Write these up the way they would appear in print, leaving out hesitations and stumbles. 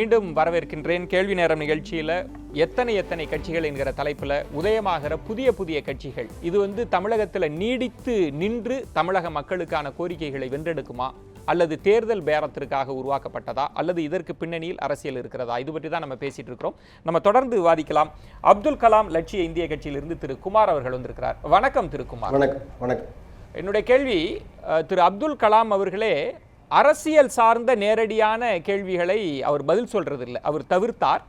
மீண்டும் வரவேற்கின்றேன். கேள்வி நேரம் நிகழ்ச்சியில் எத்தனை கட்சிகள் என்கிற தலைப்பில் உதயமாகிற புதிய கட்சிகள் இது தமிழகத்தில் நீடித்து நின்று தமிழக மக்களுக்கான கோரிக்கைகளை வென்றெடுக்குமா, அல்லது தேர்தல் பேரத்திற்காக உருவாக்கப்பட்டதா, அல்லது இதற்கு பின்னணியில் அரசியல் இருக்கிறதா? இது பற்றி தான் நம்ம பேசிட்டு இருக்கிறோம். நம்ம தொடர்ந்து விவாதிக்கலாம். அப்துல் கலாம் லட்சிய இந்திய கட்சியிலிருந்து திரு குமார் அவர்கள் வந்திருக்கிறார். வணக்கம் திரு குமார். வணக்கம். என்னுடைய கேள்வி, திரு அப்துல் கலாம் அவர்களே அரசியல் சார்ந்த நேரடியான கேள்விகளை அவர் பதில் சொல்றதில்லை, அவர் தவிர்த்தார்.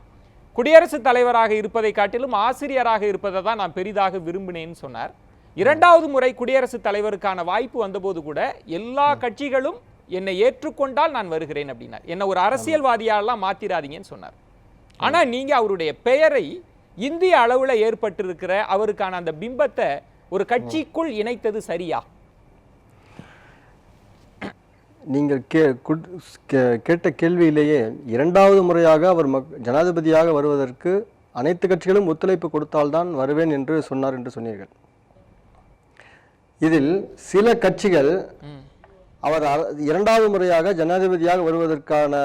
குடியரசுத் தலைவராக இருப்பதை காட்டிலும் ஆசிரியராக இருப்பதை தான் நான் பெரிதாக விரும்பினேன்னு சொன்னார். இரண்டாவது முறை குடியரசுத் தலைவருக்கான வாய்ப்பு வந்தபோது கூட எல்லா கட்சிகளும் என்னை ஏற்றுக்கொண்டால் நான் வருகிறேன் அப்படின்னார். என்ன ஒரு அரசியல்வாதியாலாம் மாத்திராதீங்கன்னு சொன்னார். ஆனா நீங்க அவருடைய பெயரை இந்திய அளவுல ஏற்பட்டிருக்கிற அவருக்கான அந்த பிம்பத்தை ஒரு கட்சிக்குள் இணைத்தது சரியா? நீங்கள் கேட்ட கேள்வியிலேயே இரண்டாவது முறையாக அவர் ஜனாதிபதியாக வருவதற்கு அனைத்து கட்சிகளும் ஒத்துழைப்பு கொடுத்தால்தான் வருவேன் என்று சொன்னார் என்று சொன்னீர்கள். இதில் சில கட்சிகள் அவர் இரண்டாவது முறையாக ஜனாதிபதியாக வருவதற்கான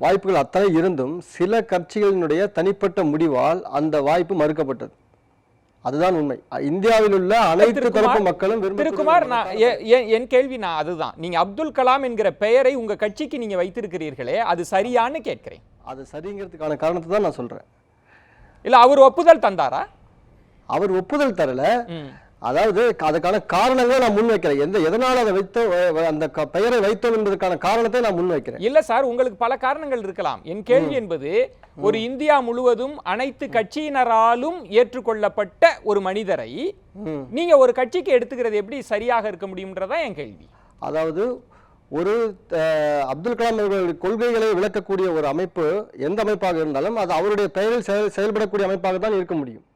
வாய்ப்புகள் அத்தனை இருந்தும் சில கட்சிகளினுடைய தனிப்பட்ட முடிவால் அந்த வாய்ப்பு மறுக்கப்பட்டது. அதுதான் உண்மை. இந்தியாவில் உள்ள அனைத்து தரப்பு மக்களும் திருக்குமார், என் கேள்வி அதுதான். நீங்க அப்துல் கலாம் என்கிற பெயரை உங்க கட்சிக்கு நீங்க வைத்திருக்கிறீர்களே, அது சரியான்னு கேட்கிறேன். அது சரிங்கிறதுக்கான காரணத்தை தான் நான் சொல்றேன். இல்ல அவர் ஒப்புதல் தந்தாரா? அவர் ஒப்புதல் தரல. அதாவது அதுக்கான காரணங்களை நான் முன்வைக்கிறேன். எதனால அதை வைத்தோம், அந்த பெயரை வைத்தோம் என்பதற்கான காரணத்தை நான் முன்வைக்கிறேன். இல்ல சார், உங்களுக்கு பல காரணங்கள் இருக்கலாம். என் கேள்வி என்பது, ஒரு இந்தியா முழுவதும் அனைத்து கட்சியினராலும் ஏற்றுக்கொள்ளப்பட்ட ஒரு மனிதரை நீங்க ஒரு கட்சிக்கு எடுத்துக்கிறது எப்படி சரியாக இருக்க முடியும்ன்றதா என் கேள்வி. அதாவது ஒரு அப்துல் கலாம் அவர்களுடைய கொள்கைகளை விளக்கக்கூடிய ஒரு அமைப்பு எந்த அமைப்பாக இருந்தாலும் அது அவருடைய பெயரில் செயல்படக்கூடிய அமைப்பாக தான் இருக்க முடியும்.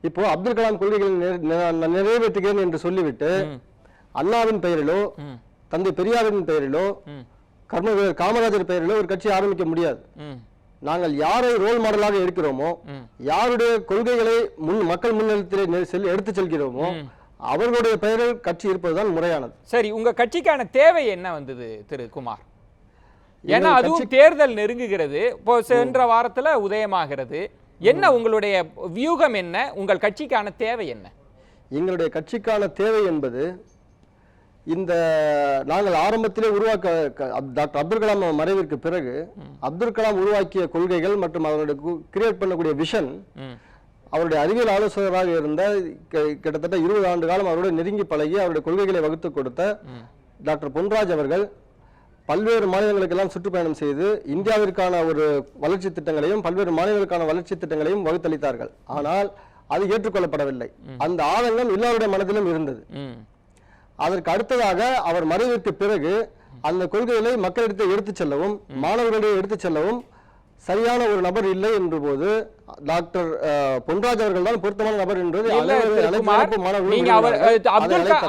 இப்போ அப்துல் கலாம் கொள்கைகளை நிறைவேற்றுகிறேன் என்று சொல்லிவிட்டு அண்ணாவின் பெயரிலோ தந்தை பெரியாரின் பெயரிலோ கர்மவீரர் காமராஜர் பெயரிலோ ஒரு கட்சி ஆரம்பிக்க முடியாது. நாங்கள் யாரை ரோல் மாடலாக இருக்கிறோமோ, யாருடைய கொள்கைகளை மக்கள் முன்னிலையில் எடுத்து செல்கிறோமோ அவர்களுடைய பெயரில் கட்சி இருப்பதுதான் முறையானது. சரி, உங்க கட்சிக்கான தேவை என்ன வந்தது திரு குமார்? ஏன்னா அதுவும் தேர்தல் நெருங்குகிறது. இப்போ சென்ற வாரத்துல உதயமாகிறது. என்ன உங்களுடைய வியூகம், என்ன உங்கள் கட்சிக்கான தேவை என்ன? எங்களுடைய கட்சிக்கான தேவை என்பது, இந்த நாங்கள் ஆரம்பத்திலே டாக்டர் அப்துல் கலாம் மறைவிற்கு பிறகு அப்துல் கலாம் உருவாக்கிய கொள்கைகள் மற்றும் அவருடைய கிரியேட் பண்ணக்கூடிய விஷன், அவருடைய அறிவியல் ஆலோசகராக இருந்த கிட்டத்தட்ட 20 ஆண்டு காலம் அவருடைய நெருங்கி பழகி அவருடைய கொள்கைகளை வகுத்து கொடுத்த டாக்டர் பொன்ராஜ் அவர்கள் பல்வேறு மாநிலங்களுக்கெல்லாம் சுற்றுப்பயணம் செய்து இந்தியாவிற்கான ஒரு வளர்ச்சி திட்டங்களையும் பல்வேறு மாநிலங்களுக்கான வளர்ச்சி திட்டங்களையும் வகுத்தளித்தார்கள். ஆனால் அது ஏற்றுக்கொள்ளப்படவில்லை. அந்த ஆதங்கம் எல்லாருடைய மனதிலும் இருந்தது. அதற்கு அடுத்ததாக அவர் மறைவிற்கு பிறகு அந்த கொள்கைகளை மக்களிடத்தை எடுத்துச் செல்லவும் மாணவர்களிடையே எடுத்துச் செல்லவும் சரியான ஒரு நபர் இல்லை என்ற போது டாக்டர் பொன்ராஜ் அவர்கள் தான் பொருத்தமான நபர் என்பது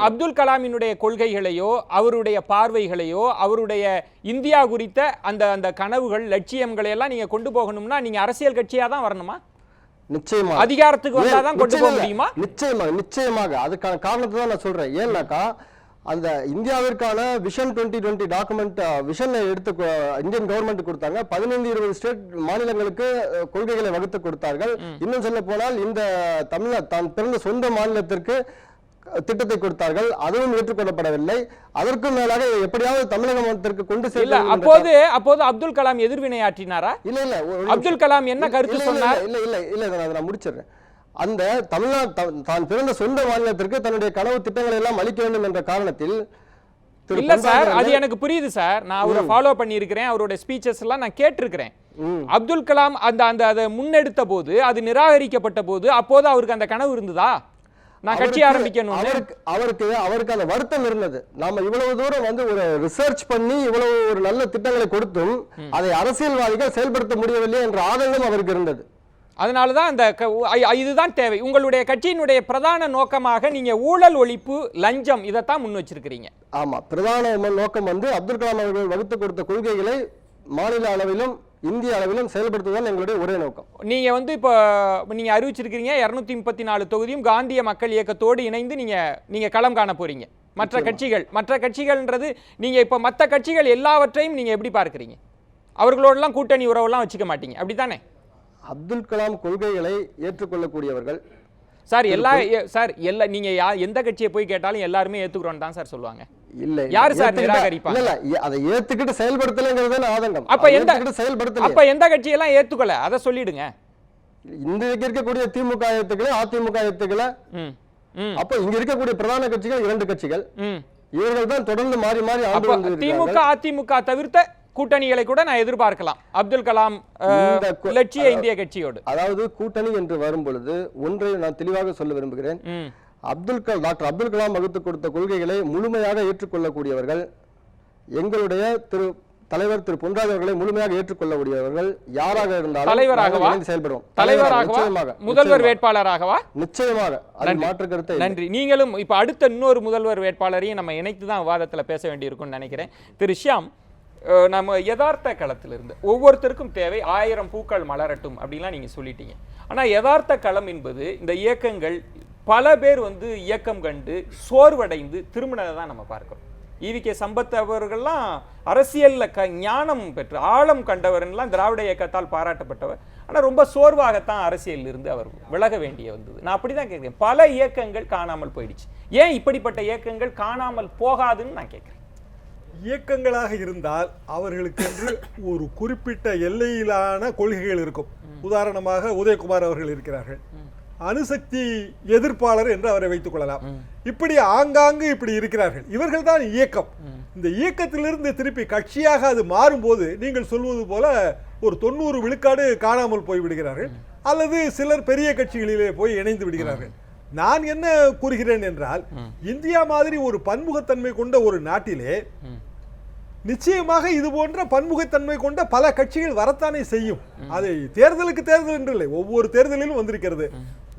அப்துல் கலாமினுடைய கொள்கைகளையோ அவருடைய பார்வைகளையோ அவருடைய இந்தியா குறித்த அந்த கனவுகள் லட்சியங்களை எல்லாம் நீங்க கொண்டு போகணும்னா நீங்க அரசியல் கட்சியா தான் வரணுமா? நிச்சயமா அதிகாரத்துக்கு வந்தாதான் கொண்டு போக முடியுமா? நிச்சயமாக அதுக்கான காரணத்தை தான் நான் சொல்றேன். ஏன்னாக்கா அந்த இந்தியாவிற்கான விஷன் 2020 டாக்குமெண்ட் விஷனை எடுத்து இந்தியன் கவர்மெண்ட் கொடுத்தாங்க. 15-20 ஸ்டேட் மாநிலங்களுக்கு கொள்கைகளை வகுத்து கொடுத்தார்கள். இன்னும் சொல்ல போனால் இந்த தமிழ்நாடு தான் பிறந்த சொந்த மாநிலத்திற்கு திட்டத்தை கொடுத்தார்கள். அதுவும் ஏற்றுக்கொள்ளப்படவில்லை. அதற்கும் மேலாக எப்படியாவது தமிழக மாநிலத்திற்கு கொண்டு செல்ல அப்போது அப்துல் கலாம் எதிர்வினையாற்றினாரா? இல்ல அப்துல் கலாம் என்ன கருத்து சொன்னார்? இல்ல நான் முடிச்சிடுறேன். அந்த தமிழ்நாடு தான் பிறந்த சொந்த மாநிலத்திற்கு தன்னுடைய கனவு திட்டங்களை எல்லாம் அளிக்க வேண்டும் என்ற காரணத்தில் இல்ல சார், அது எனக்கு புரியுது சார். நான் அவரை ஃபாலோ பண்ணி இருக்கிறேன், அவருடைய ஸ்பீச்சஸ் எல்லாம் நான் கேட்டிருக்கிறேன். அப்துல் கலாம் அதை முன்னெடுத்த போது, அது நிராகரிக்கப்பட்ட போது, அப்போது அவருக்கு அந்த கனவு இருந்ததா, நான் கட்சி ஆரம்பிக்கணும்? அவருக்கு அந்த வருத்தம் இருந்தது. நாம இவ்வளவு தூரம் ஒரு ரிசர்ச் பண்ணி இவ்வளவு ஒரு நல்ல திட்டங்களை கொடுத்தும் அதை அரசியல்வாதிகள் செயல்படுத்த முடியவில்லை என்ற ஆதங்கம் அவருக்கு இருந்தது. அதனாலதான் இதுதான் தேவை. உங்களுடைய கட்சியினுடைய பிரதான நோக்கமாக நீங்க ஊழல் ஒழிப்பு, லஞ்சம் இதைத்தான் முன் வச்சிருக்கிறீங்க. ஆமா, பிரதான நோக்கம் அப்துல் கலாம் அவர்கள் வகுத்து கொடுத்த கொள்கைகளை மாநில அளவிலும் இந்திய அளவிலும் செயல்படுத்துவதுதான் எங்களுடைய ஒரே நோக்கம். நீங்க இப்போ நீங்க அறிவிச்சிருக்கீங்க 234 தொகுதியும் காந்திய மக்கள் இயக்கத்தோடு இணைந்து நீங்க களம் காண போறீங்க. மற்ற கட்சிகள்ன்றது நீங்க இப்ப மற்ற கட்சிகள் எல்லாவற்றையும் நீங்க எப்படி பார்க்கிறீங்க? அவர்களோடலாம் கூட்டணி உறவெல்லாம் வச்சுக்க மாட்டீங்க, அப்படித்தானே? அப்துல் கலாம் கொள்கைகளை ஏற்றுக்கொள்ளக்கூடியவர்கள் சார் நீங்க எந்த கட்சியை போய் கேட்டாலும் எல்லாருமே ஏத்துக்கிறோம் தான் சார் சொல்லுவாங்க. இல்ல யாரு சார் நிராகரிப்பாங்க? இல்ல அதை ஏத்துக்கிட்டு செயல்படுத்தலங்கிறது ஆதங்கம். அப்ப எந்த கட்சியெல்லாம் ஏத்துக்கல அதை சொல்லிடுங்க. இன்றைக்கு இருக்கக்கூடிய திமுக ஏத்துக்கல, அதிமுக ஏத்துக்கல. அப்ப இங்க இருக்கக்கூடிய பிரதான கட்சிகள் 2 கட்சிகள், இவர்கள் தான் தொடர்ந்து மாறி மாறி ஆண்டு வந்திருக்காங்க. திமுக அதிமுக தவிர்த்த கூட்டணிகளை கூட நான் எதிர்பார்க்கலாம் அப்துல் கலாம் லட்சிய இந்திய கட்சியோடு. அதாவது கூட்டணி என்று வரும் பொழுது ஒன்றை நான் தெளிவாக சொல்ல விரும்புகிறேன். டாக்டர் அப்துல் கலாம் வகுத்து கொடுத்த கொள்கைகளை முழுமையாக ஏற்றுக்கொள்ளக்கூடியவர்கள், எங்களுடைய தலைவர் திரு பொன்ராஜ் அவர்களை முழுமையாக ஏற்றுக்கொள்ளக்கூடியவர்கள் யாராக இருந்தாலும் தலைவராகவா செயல்படும். தலைவராகவா முதல்வர் வேட்பாளராகவா? நிச்சயமாக. மாற்று கருத்து நன்றி. நீங்களும் இப்ப அடுத்த இன்னொரு முதல்வர் வேட்பாளரையும் நம்ம இணைத்து தான் விவாதத்துல பேச வேண்டியிருக்கும்னு நினைக்கிறேன். திரு ஷியாம், நம்ம யதார்த்த களத்திலிருந்து ஒவ்வொருத்தருக்கும் தேவை 1000 பூக்கள் மலரட்டும் அப்படின்லாம் நீங்க சொல்லிட்டீங்க. ஆனா யதார்த்த களம் என்பது இந்த இயக்கங்கள் பல பேர் இயக்கம் கண்டு சோர்வடைந்து திரும்பினதை தான் நம்ம பார்க்கிறோம். ஈவிகே சம்பத் அவர்கள்லாம் அரசியல்ல ஞானம் பெற்று ஆழம் கண்டவர்லாம் திராவிட இயக்கத்தால் பாராட்டப்பட்டவர். ஆனா ரொம்ப சோர்வாகத்தான் அரசியலில் இருந்து அவர் விலக வேண்டிய வந்தது. நான் அப்படிதான் கேட்கிறேன். பல இயக்கங்கள் காணாமல் போயிடுச்சு. ஏன் இப்படிப்பட்ட இயக்கங்கள் காணாமல் போகாதுன்னு நான் கேட்கிறேன். இயக்கங்களாக இருந்தால் அவர்களுக்கென்று ஒரு குறிப்பிட்ட எல்லையிலான கொள்கைகள் இருக்கும். உதாரணமாக உதயகுமார் அவர்கள் இருக்கிறார்கள், அணுசக்தி எதிர்ப்பாளர் என்று அவரை வைத்துக் கொள்ளலாம். இப்படி ஆங்காங்கு இப்படி இருக்கிறார்கள். இவர்கள் தான் இயக்கம். இந்த இயக்கத்திலிருந்து திருப்பி கட்சியாக அது மாறும்போது நீங்கள் சொல்வது போல ஒரு 90 விழுக்காடு காணாமல் போய் விடுகிறார்கள், அல்லது சிலர் பெரிய கட்சிகளிலே போய் இணைந்து விடுகிறார்கள். நான் என்ன கூறுகிறேன் என்றால், இந்தியா மாதிரி ஒரு பன்முகத்தன்மை கொண்ட ஒரு நாட்டிலே நிச்சயமாக இது போன்ற பன்முகத்தன்மை கொண்ட பல கட்சிகள் வரத்தானே செய்யும். அதை தேர்தலுக்கு தேர்தல் என்று இல்லை, ஒவ்வொரு தேர்தலிலும் வந்திருக்கிறது.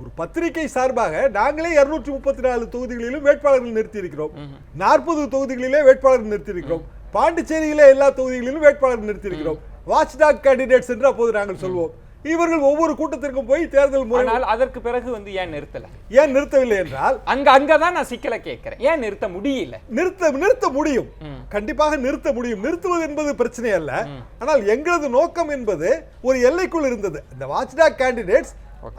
ஒரு பத்திரிகை சார்பாக நாங்களே 234 தொகுதிகளிலும் வேட்பாளர்கள் நிறுத்தி இருக்கிறோம், 40 தொகுதிகளிலே வேட்பாளர்கள் நிறுத்தி இருக்கிறோம், பாண்டிச்சேரியிலே எல்லா தொகுதிகளிலும் வேட்பாளர்கள் நிறுத்தி இருக்கிறோம். வாட்ச்டாக் கேண்டிடேட்ஸ் என்று அப்போது நாங்கள் சொல்வோம். இவர்கள் ஒவ்வொரு கூட்டத்திற்கும் போய் தேர்தல் முறையால் அதற்கு பிறகு ஏன் நிறுத்தவில்லை என்றால் அங்கதான் நான் சிக்கலை கேட்கிறேன். ஏன் நிறுத்த முடியல? நிறுத்த முடியும், கண்டிப்பாக நிறுத்த முடியும். நிறுத்துவது என்பது பிரச்சனை அல்ல. ஆனால் எங்களது நோக்கம் என்பது ஒரு எல்லைக்குள் இருந்தது. இந்த வாட்ச்டாக் கேண்டிடேட்ஸ்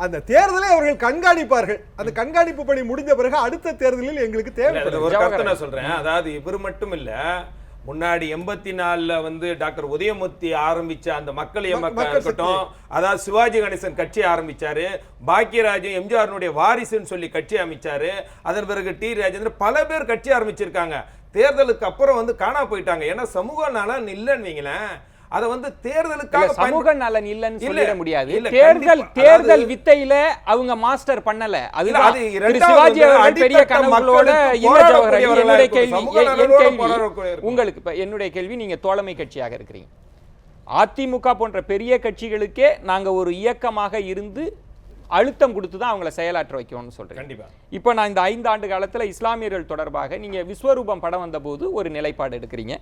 அந்த தேர்தலை அவர்கள் கண்காணிப்பார்கள். அந்த கண்காணிப்பு பணி முடிந்த பிறகு அடுத்த தேர்தலில் எங்களுக்கு தேவை. சொல்றேன், அதாவது இவர் மட்டும் இல்ல, முன்னாடி 84ல டாக்டர் உதயமூர்த்தி ஆரம்பிச்ச அந்த மக்கள் இயக்கம் இருக்கட்டும், அதாவது சிவாஜி கணேசன் கட்சி ஆரம்பிச்சாரு, பாக்கியராஜ் எம்ஜிஆருடைய வாரிசுன்னு சொல்லி கட்சி அமைச்சாரு, அதன் பிறகு டி ராஜேந்திரன் பல பேர் கட்சி ஆரம்பிச்சிருக்காங்க. தேர்தலுக்கு அப்புறம் காணா போயிட்டாங்க. ஏன்னா சமூக நலன் இல்லைன்னு வைங்களேன், அதை தேர்தலுக்காக சமூக நலன் இல்லன்னு சொல்லிட முடியாது. தேர்தல் வித்தையில அவங்க மாஸ்டர் பண்ணல. அது சிவாஜி அவர்கள் பெரிய கனவுகளோட உங்களுக்கு இப்ப என்னுடைய கேள்வி, நீங்க தோழமை கட்சியாக இருக்கிறீங்க. அதிமுக போன்ற பெரிய கட்சிகளுக்கே நாங்க ஒரு இயக்கமாக இருந்து அழுத்தம் கொடுத்து தான் அவங்களை செயலாற்ற வைக்கணும்னு சொல்றேன். கண்டிப்பா. இப்ப நான் இந்த 5 ஆண்டு காலத்துல இஸ்லாமியர்கள் தொடர்பாக நீங்க விஸ்வரூபம் படம் வந்த போது ஒரு நிலைப்பாடு எடுக்கிறீங்க.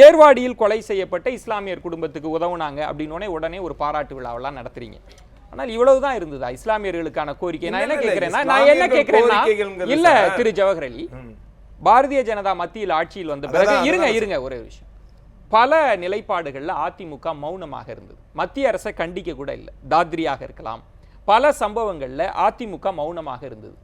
ஏர்வாடியில் கொலை செய்யப்பட்ட இஸ்லாமியர் குடும்பத்துக்கு உதவுனாங்க அப்படின்னோடனே உடனே ஒரு பாராட்டு விழாவெல்லாம் நடத்துறீங்க. ஆனால் இவ்வளவுதான் இருந்ததா இஸ்லாமியர்களுக்கான கோரிக்கை? நான் என்ன கேட்கிறேன்னா இல்ல திரு ஜவஹர் அலி, பாரதிய ஜனதா மத்தியில் ஆட்சியில் வந்த பிறகு இருங்க ஒரே விஷயம், பல நிலைப்பாடுகள்ல அதிமுக மௌனமாக இருந்தது. மத்திய அரசை கண்டிக்க கூட இல்லை. தாத்ரியாக இருக்கலாம், பல சம்பவங்கள்ல அதிமுக மௌனமாக இருந்தது.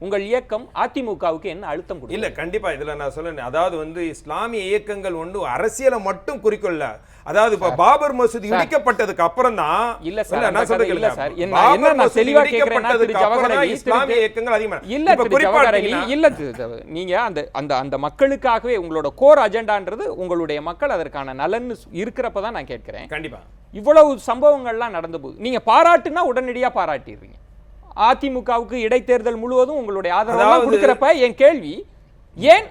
உங்கள் இயக்கம் அதிமுகவுக்கு என்ன அழுத்தம் கொடுக்கும்? இல்ல கண்டிப்பா இதுல நான் சொல்றேன், அதாவது இஸ்லாமிய இயக்கங்கள் அரசியலை மட்டும் குறிக்கொள்ள, அதாவது இப்ப பாபர் மசூதி இடிக்கப்பட்டதுக்கு அப்புறம் தான் இல்ல சார், நான் சொல்றேன் இல்ல சார், என்ன நான் தெளிவா கேக்குறேன் திரு ஜவஹர் அலி, இஸ்லாமிய இயக்கங்கள் அதிகமா இல்ல திரு ஜவஹர் அலி, இல்ல நீங்க அந்த மக்களுக்காகவே உங்களோட கோர் அஜெண்டான்றது உங்களுடைய மக்கள் அதற்கான நலன் இருக்கிறப்ப தான் நான் கேட்கிறேன். கண்டிப்பா இவ்வளவு சம்பவங்கள்லாம் நடந்த போது நீங்க பாராட்டுனா உடனடியா பாராட்டிடுறீங்க. அதிமுகவுக்கு இடைத்தேர்தல் முழுவதும் உங்களுடைய ஆதரவு கொடுக்கிறப்ப என் கேள்வி, ஏன்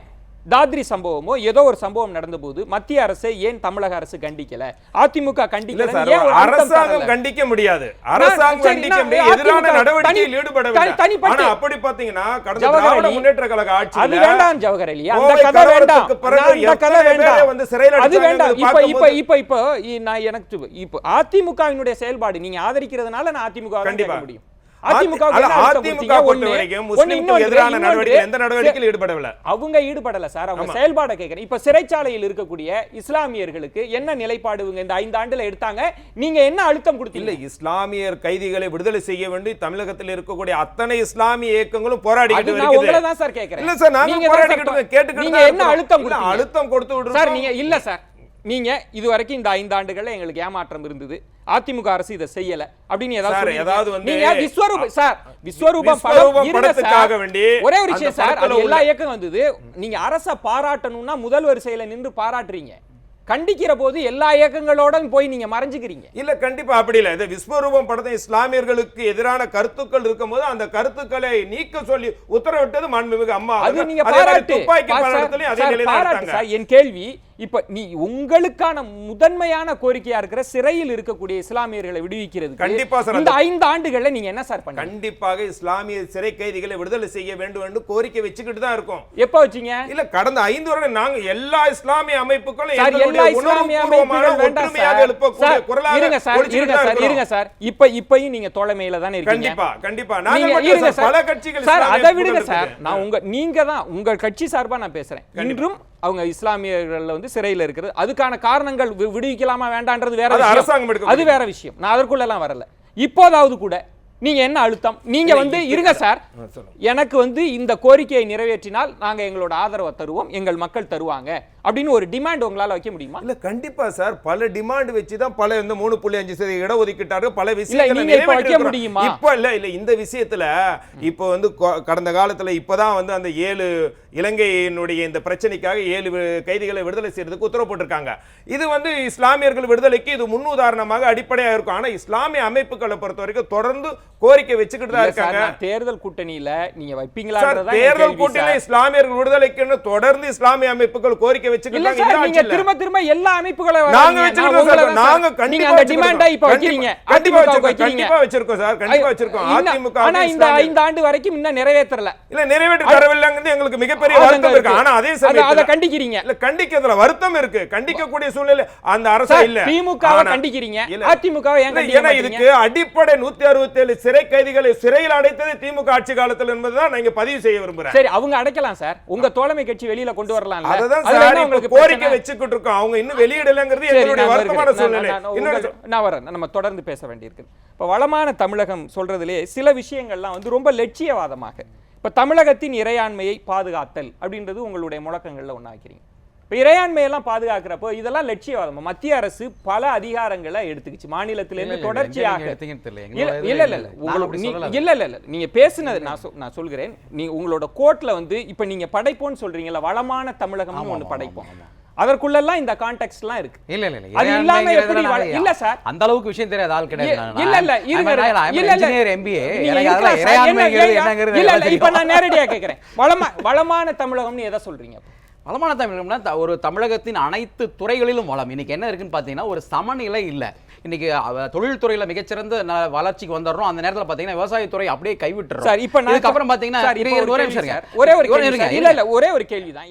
தாத்ரி சம்பவமோ ஏதோ ஒரு சம்பவம் நடந்த போது மத்திய அரசை ஏன் தமிழக அரசு கண்டிக்கல? அதிமுக கண்டிக்கல. அரசாங்கம் கண்டிக்க முடியாது, அரசாங்கம் கண்டிக்க முடியாது, எதிரான நடவடிக்கையில் ஈடுபடவில்லை. ஆனா அப்படி பாத்தீங்கன்னா கடந்த திராவிட முன்னேற்ற கழக ஆட்சியில அது வேண்டாம் ஜவஹர் அலி, அந்த கதை வேண்டாம், அந்த கதை வேண்டாம், அது வேண்டாம். இப்ப நான் எனக்கு இப்ப அதிமுகவினுடைய செயல்பாடு நீங்க ஆதரிக்கிறதுனால நான் அதிமுக கண்டிப்பா முடியும். அதிமுக பொறுத்த வரைக்கும் முஸ்லிம்களுக்கு எதிரான நடவடிக்கை எந்த நடவடிக்கையில் ஈடுபடவில்லை. அவங்க ஈடுபடல சார். அவங்க செயல்பாட கேட்கிறேன். இப்ப சிறைச்சாலையில் இருக்கக்கூடிய இஸ்லாமியர்களுக்கு என்ன நிலைப்பாடு இந்த 5 ஆண்டுல எடுத்தாங்க? நீங்க என்ன அழுத்தம் கொடுத்தீங்க? இல்ல, இஸ்லாமியர் கைதிகளை விடுதலை செய்ய வேண்டி தமிழகத்தில் இருக்கக்கூடிய அத்தனை இஸ்லாமிய இயக்கங்களும் போராடிக்கிட்டு நான் உங்களை தான் சார் கேட்கிறேன். இல்ல சார், நாங்க போராடிக்கிட்டு கேட்டுக்கிட்டு நீங்க என்ன அழுத்தம் கொடுத்தீங்க? அழுத்தம் கொடுத்து விடுறோம் சார். நீங்க இல்ல சார், நீங்க இதுவரைக்கும் இந்த 5 ஆண்டுகள்ல எங்களுக்கு ஏமாற்றம் இருந்தது, அதிமுக அரசு இதை செய்யல அப்படின்னு ஏதாவது வந்து நீங்க விஸ்வரூபம் படத்துக்காக வேண்டி ஒரே ஒரு விஷயம் சார், அது எல்லா இயக்கம் வந்தது. நீங்க அரச பாராட்டணும்னா முதல் வரிசையில நின்று பாராட்டுறீங்க, கண்டிக்கிற போது எல்லா இயக்கங்களோட போய் நீங்க மறைஞ்சுக்கிறீங்க. இல்ல, கண்டிப்பா அப்படி இல்ல. இந்த விஸ்வரூபம் படத்தை இஸ்லாமியர்களுக்கு எதிரான கருத்துக்கள் இருக்கும்போது அந்த கருத்துக்களை நீக்க சொல்லி உத்தரவிட்டது மாண்புமிகு அம்மா. அது நீங்க பாராட்டு. என் கேள்வி, இப்ப நீ உங்களுக்கான முதன்மையான கோரிக்கையா இருக்கிற சிறையில் இருக்கக்கூடிய இஸ்லாமியர்களை விடுவிக்கிறது கண்டிப்பா சார். இந்த 5 ஆண்டுகள்ல நீங்க என்ன சார் பண்ணீங்க? கண்டிப்பாக இஸ்லாமிய சிறை கைதிகளை விடுதலை செய்ய வேண்டும் என்று கோரிக்கை வச்சுக்கிட்டு தான் இருக்கோம். எப்ப வச்சீங்க? இல்ல, கடந்த 5 வருடம் நாங்க எல்லா இஸ்லாமிய அமைப்புகளும் இருங்க சார். இப்பயும் நீங்க தோழமையில தானே இருக்கீங்க. கண்டிப்பா கண்டிப்பா. நாங்க பல கட்சிகள் சார், அதை விடுங்க சார். நான் நீங்க தான் உங்க கட்சி சார்பா நான் பேசுறேன். இன்றும் அவங்க இஸ்லாமியர்கள் சிறையில் இருக்கிறது, அதுக்கான காரணங்கள் விடுவிக்கலாமா வேண்டான்றது வேற விஷயம். அது வேற விஷயம். நான் அதற்குள்ள எல்லாம் வரல. இப்போதாவது கூட நீங்க என்ன அழுத்தம்? நீங்க இருங்க சார், எனக்கு இந்த கோரிக்கையை நிறைவேற்றினால் நாங்க எங்களோட ஆதரவை தருவோம், எங்கள் மக்கள் தருவாங்க அப்படின்னு ஒரு டிமாண்ட் உங்களால வைக்க முடியுமா? இல்ல, கண்டிப்பா சார். பல டிமாண்ட் வச்சு தான் பல 3.5% இட ஒதுக்கிட்டாரு. பல விஷயங்களை வைக்க முடியுமா? இப்ப இல்ல இந்த விஷயத்துல இப்ப கடந்த காலத்துல இப்பதான் அந்த 7 இலங்கையினுடைய இந்த பிரச்சனைக்காக 7 கைதிகளை விடுதலை செய்யறதுக்கு உத்தரவு போட்டிருக்காங்க. இது இஸ்லாமியர்கள் விடுதலைக்கு இது முன்னுதாரணமாக அடிப்படையாக இருக்கும். ஆனா இஸ்லாமிய அமைப்புகளை பொறுத்த வரைக்கும் தொடர்ந்து கோரிக்கை வச்சுக்கிட்டு தான் இருக்காங்க. தேர்தல் கூட்டணியில நீங்க வைப்பீங்களா? தேர்தல் கூட்டணியில இஸ்லாமியர்கள் விடுதலைக்கு தொடர்ந்து இஸ்லாமிய அமைப்புகள் கோரிக்கை வச்சிருக்காங்க. திரும்ப திரும்ப எல்லா அமைப்புகளும் நாங்க வச்சிருக்கோம். நாங்க கண்டிப்பா அந்த டிமாண்டை இப்ப வைக்கிறீங்க. கண்டிப்பா வச்சிருக்கோம் சார். கண்டிப்பா வச்சிருக்கோம். அதிமுக ஆனா இந்த 5 ஆண்டு வரைக்கும் இன்னும் நிறைவேற்றல. இல்ல, நிறைவேற்ற தரவில்லைங்கிறது எங்களுக்கு மிகப்பெரிய வருத்தம் இருக்கு. ஆனா அதே சமயத்துல அத கண்டிக்கிறீங்க. இல்ல, கண்டிக்கிறதுல வருத்தம் இருக்கு. கண்டிக்கக்கூடிய சூழ்நிலை அந்த அரசு இல்ல. திமுகவை கண்டிக்கிறீங்க, அதிமுகவை ஏன் கண்டிக்கிறீங்க? ஏன்னா இதுக்கு அடிப்படை 167 சிறை கைதிகளை சிறையில் அடைத்தது திமுக ஆட்சி காலத்துல என்பதுதான் நான் இங்க பதிவு செய்ய விரும்புறேன். சரி, அவங்க அடைக்கலாம் சார். உங்க தோழமை கட்சி வெளியில கொண்டு வரலாம்ல. அதுதான் சார் உங்களுக்கு கோரிக்கை வச்சுக்கிட்டு இருக்கோம். அவங்க இன்னும் வெளியிடலங்கிறது எங்களுடைய வருத்தமான சூழ்நிலை. நான் வரேன், நம்ம தொடர்ந்து பேச வேண்டியிருக்கு. இப்ப வளமான தமிழகம் சொல்றதுலே சில விஷயங்கள்லாம் ரொம்ப லட்சியவாதமாக, இப்ப தமிழகத்தின் இறையாண்மையை பாதுகாத்தல் அப்படின்றது உங்களுடைய முழக்கங்கள்ல ஒண்ணாக்கிறீங்க. இப்ப இறையாண்மையெல்லாம் பாதுகாக்கிறப்போ இதெல்லாம் லட்சியவாதம். மத்திய அரசு பல அதிகாரங்களை எடுத்துக்கிச்சு மாநிலத்திலிருந்து தொடர்ச்சியாக. இல்ல நீங்க பேசுனது நான் சொல்கிறேன். நீங்க உங்களோட கோர்ட்ல இப்ப நீங்க படைப்போன்னு சொல்றீங்கல்ல, வளமான தமிழகம்னு ஒண்ணு படைப்போம். அதற்குள்ளெல்லாம் இந்த கான்டெக்ஸ்ட் எல்லாம் இருக்கு. இல்ல அது இல்லாம எப்படி இல்ல சார், அந்த அளவுக்கு விஷயம் தெரியாத ஆள் கிடையாது. இப்ப நான் நேரடியா கேக்குறேன், வளமான தமிழகம்னு எதை சொல்றீங்க? வளமான தமிழகம்னா ஒரு தமிழகத்தின் அனைத்து துறைகளிலும் வளம். இன்னைக்கு என்ன இருக்குன்னு பாத்தீங்கன்னா ஒரு சமநிலை இல்ல. இன்னைக்கு தொழில்துறையில மிகச்சிறந்த வளர்ச்சிக்கு வந்துடுறோம், அந்த நேரத்தில் பாத்தீங்கன்னா விவசாயத்துறை அப்படியே கைவிட்டுறோம். சார், இப்ப அப்புறம் பாத்தீங்கன்னா ஒரே ஒரு கேள்வி தான்.